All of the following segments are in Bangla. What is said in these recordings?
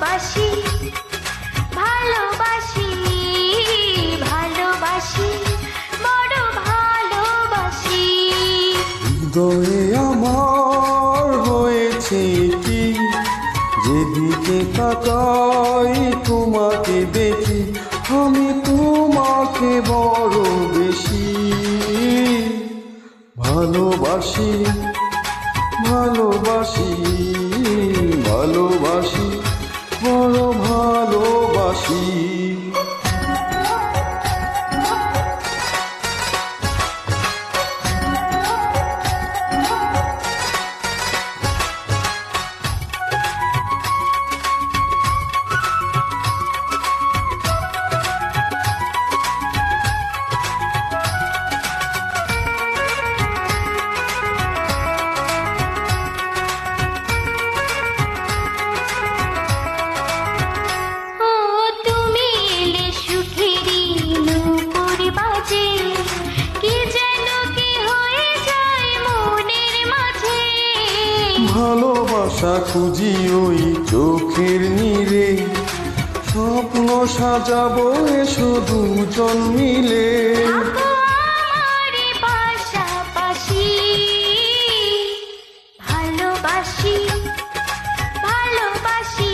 ভালোবাসি ভালোবাসি ভালোবাসি বড় ভালোবাসি। হৃদয়ে আমার হয়েছে কি, যেদিকে তাকাই তোমাকে দেখি, আমি তোমাকে বড় বেশি ভালোবাসি ভালোবাসি ভালোবাসি বড় ভালোবাসি। ভালোবাসা খুঁজি ওই চোখের নীরে, স্বপ্ন সাজাবো এসো দুজন মিলে। পাশাপাশি ভালোবাসি ভালোবাসি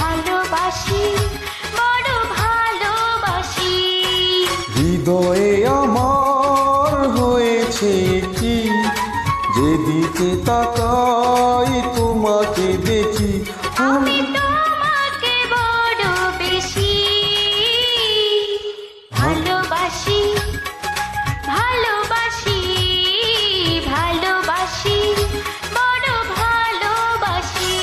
ভালোবাসি বড় ভালোবাসি। হৃদয়ে আমার হয়েছে কি, যেদিকে তাকাই তোমাকে দেখি, আমি তোমাকে বড় বেশি ভালোবাসি ভালোবাসি ভালোবাসি বড় ভালোবাসি।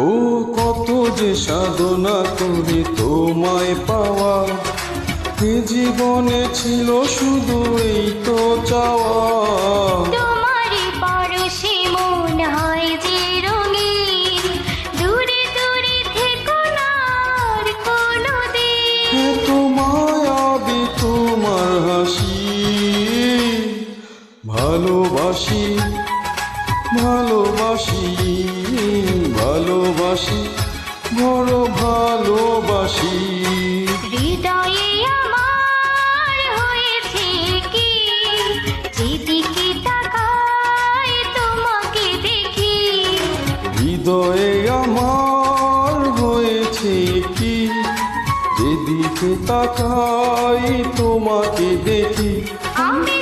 ও কত যে সাধনা করে তোমায় পাওয়া, এ জীবনে ছিল শুধু এই তো চাওয়া। তোমারই পরশে মন হয় যে রঙিন, দূরে দূরে থেকো না আর কোনোদিন। এত মায়াবী তোমার হাসি, ভালোবাসি ভালোবাসি ভালোবাসি বড় ভালোবাসি। হৃদয়ে আমার হয়েছে কি, যেদিকে তাকাই তোমাকে দেখি। হৃদয়ে আমার হয়েছে কি, যেদিকে তাকাই তোমাকে দেখি, আমি